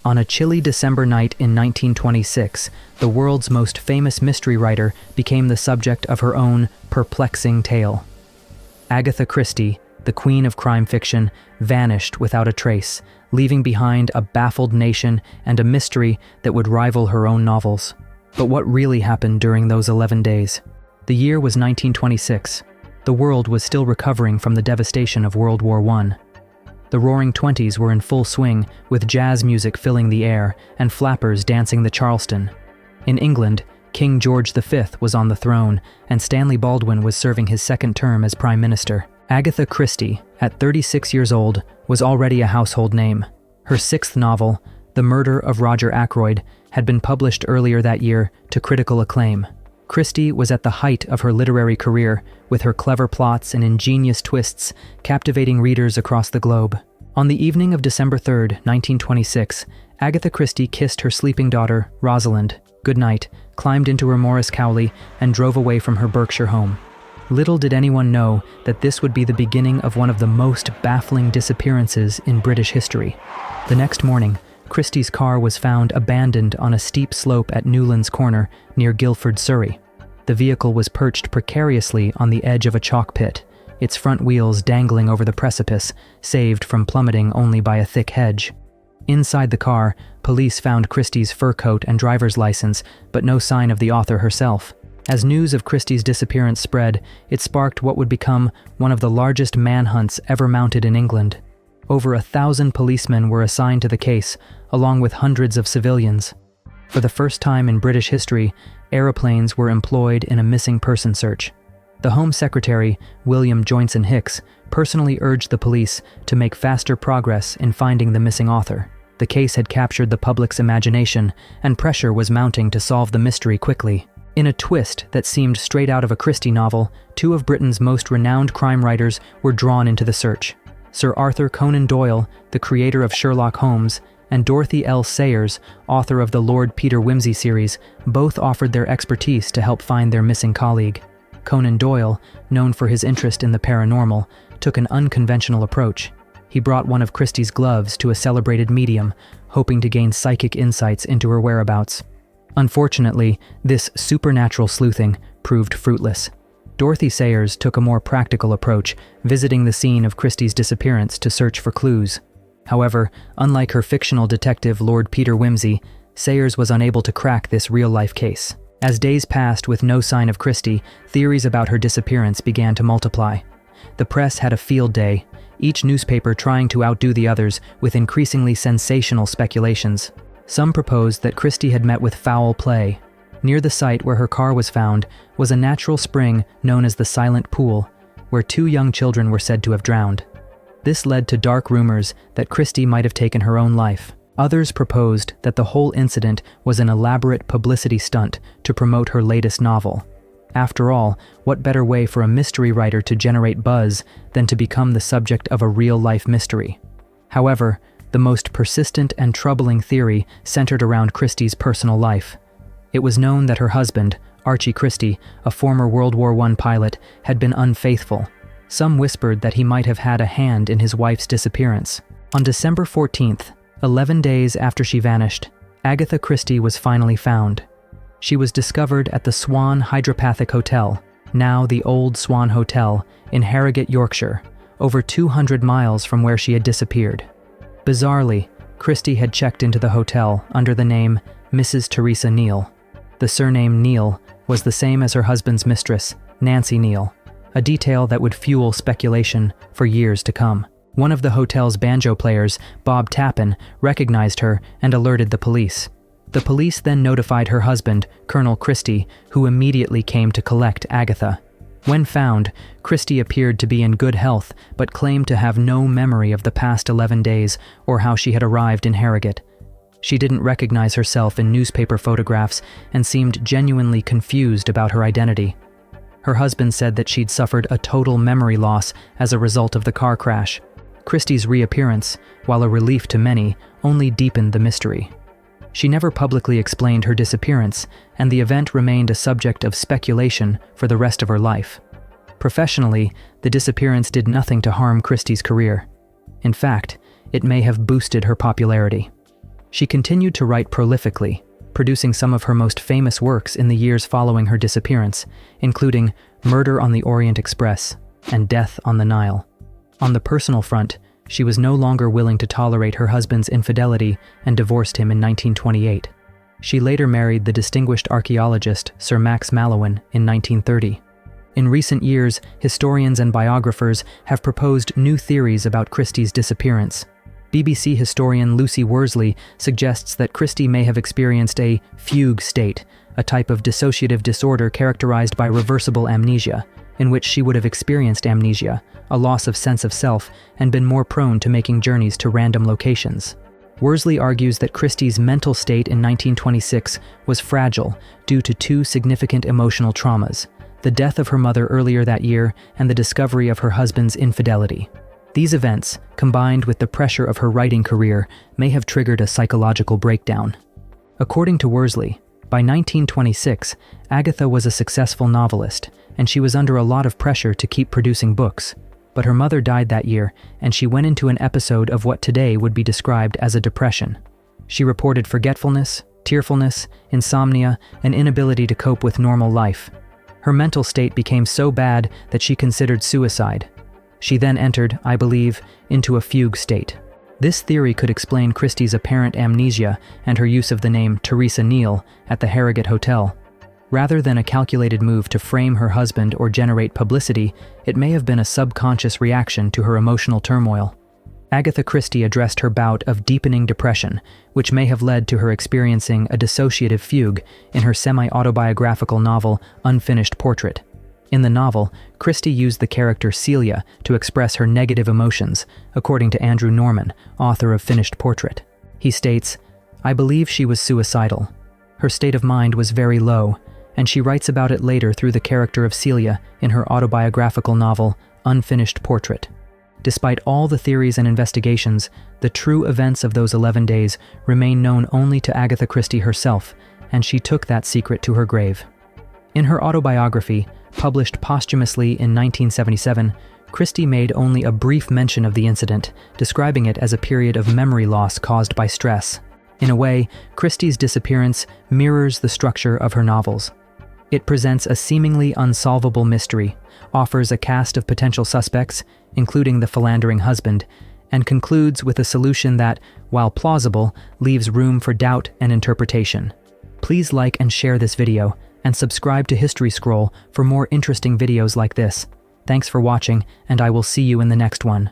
On a chilly December night in 1926, the world's most famous mystery writer became the subject of her own perplexing tale. Agatha Christie, the queen of crime fiction, vanished without a trace, leaving behind a baffled nation and a mystery that would rival her own novels. But what really happened during those 11 days? The year was 1926. The world was still recovering from the devastation of World War I. The Roaring Twenties were in full swing, with jazz music filling the air and flappers dancing the Charleston. In England, King George V was on the throne, and Stanley Baldwin was serving his second term as Prime Minister. Agatha Christie, at 36 years old, was already a household name. Her sixth novel, The Murder of Roger Ackroyd, had been published earlier that year to critical acclaim. Christie was at the height of her literary career, with her clever plots and ingenious twists captivating readers across the globe. On the evening of December 3, 1926, Agatha Christie kissed her sleeping daughter, Rosalind, goodnight, climbed into her Morris Cowley, and drove away from her Berkshire home. Little did anyone know that this would be the beginning of one of the most baffling disappearances in British history. The next morning, Christie's car was found abandoned on a steep slope at Newlands Corner near Guildford, Surrey. The vehicle was perched precariously on the edge of a chalk pit, its front wheels dangling over the precipice, saved from plummeting only by a thick hedge. Inside the car, police found Christie's fur coat and driver's license, but no sign of the author herself. As news of Christie's disappearance spread, it sparked what would become one of the largest manhunts ever mounted in England. Over 1,000 policemen were assigned to the case, along with hundreds of civilians. For the first time in British history, aeroplanes were employed in a missing person search. The Home Secretary, William Joynson Hicks, personally urged the police to make faster progress in finding the missing author. The case had captured the public's imagination, and pressure was mounting to solve the mystery quickly. In a twist that seemed straight out of a Christie novel, two of Britain's most renowned crime writers were drawn into the search. Sir Arthur Conan Doyle, the creator of Sherlock Holmes, and Dorothy L. Sayers, author of the Lord Peter Wimsey series, both offered their expertise to help find their missing colleague. Conan Doyle, known for his interest in the paranormal, took an unconventional approach. He brought one of Christie's gloves to a celebrated medium, hoping to gain psychic insights into her whereabouts. Unfortunately, this supernatural sleuthing proved fruitless. Dorothy Sayers took a more practical approach, visiting the scene of Christie's disappearance to search for clues. However, unlike her fictional detective Lord Peter Wimsey, Sayers was unable to crack this real-life case. As days passed with no sign of Christie, theories about her disappearance began to multiply. The press had a field day, each newspaper trying to outdo the others with increasingly sensational speculations. Some proposed that Christie had met with foul play. Near the site where her car was found was a natural spring known as the Silent Pool, where two young children were said to have drowned. This led to dark rumors that Christie might have taken her own life. Others proposed that the whole incident was an elaborate publicity stunt to promote her latest novel. After all, what better way for a mystery writer to generate buzz than to become the subject of a real-life mystery? However, the most persistent and troubling theory centered around Christie's personal life. It was known that her husband, Archie Christie, a former World War I pilot, had been unfaithful. Some whispered that he might have had a hand in his wife's disappearance. On December 14th, 11 days after she vanished, Agatha Christie was finally found. She was discovered at the Swan Hydropathic Hotel, now the Old Swan Hotel, in Harrogate, Yorkshire, over 200 miles from where she had disappeared. Bizarrely, Christie had checked into the hotel under the name Mrs. Teresa Neal. The surname Neal was the same as her husband's mistress, Nancy Neal, a detail that would fuel speculation for years to come. One of the hotel's banjo players, Bob Tappan, recognized her and alerted the police. The police then notified her husband, Colonel Christie, who immediately came to collect Agatha. When found, Christie appeared to be in good health, but claimed to have no memory of the past 11 days or how she had arrived in Harrogate. She didn't recognize herself in newspaper photographs and seemed genuinely confused about her identity. Her husband said that she'd suffered a total memory loss as a result of the car crash. Christie's reappearance, while a relief to many, only deepened the mystery. She never publicly explained her disappearance, and the event remained a subject of speculation for the rest of her life. Professionally, the disappearance did nothing to harm Christie's career. In fact, it may have boosted her popularity. She continued to write prolifically, producing some of her most famous works in the years following her disappearance, including Murder on the Orient Express and Death on the Nile. On the personal front, she was no longer willing to tolerate her husband's infidelity and divorced him in 1928. She later married the distinguished archaeologist Sir Max Mallowan in 1930. In recent years, historians and biographers have proposed new theories about Christie's disappearance. BBC historian Lucy Worsley suggests that Christie may have experienced a fugue state, a type of dissociative disorder characterized by reversible amnesia, in which she would have experienced amnesia, a loss of sense of self, and been more prone to making journeys to random locations. Worsley argues that Christie's mental state in 1926 was fragile due to two significant emotional traumas: the death of her mother earlier that year and the discovery of her husband's infidelity. These events, combined with the pressure of her writing career, may have triggered a psychological breakdown. According to Worsley, by 1926, Agatha was a successful novelist, and she was under a lot of pressure to keep producing books. But her mother died that year, and she went into an episode of what today would be described as a depression. She reported forgetfulness, tearfulness, insomnia, and inability to cope with normal life. Her mental state became so bad that she considered suicide. She then entered, I believe, into a fugue state. This theory could explain Christie's apparent amnesia and her use of the name Teresa Neal at the Harrogate Hotel. Rather than a calculated move to frame her husband or generate publicity, it may have been a subconscious reaction to her emotional turmoil. Agatha Christie addressed her bout of deepening depression, which may have led to her experiencing a dissociative fugue in her semi-autobiographical novel Unfinished Portrait. In the novel, Christie used the character Celia to express her negative emotions, according to Andrew Norman, author of Finished Portrait. He states, "I believe she was suicidal. Her state of mind was very low, and she writes about it later through the character of Celia in her autobiographical novel Unfinished Portrait." Despite all the theories and investigations, the true events of those 11 days remain known only to Agatha Christie herself, and she took that secret to her grave. In her autobiography, published posthumously in 1977, Christie made only a brief mention of the incident, describing it as a period of memory loss caused by stress. In a way, Christie's disappearance mirrors the structure of her novels. It presents a seemingly unsolvable mystery, offers a cast of potential suspects, including the philandering husband, and concludes with a solution that, while plausible, leaves room for doubt and interpretation. Please like and share this video, and subscribe to History Scroll for more interesting videos like this. Thanks for watching, and I will see you in the next one.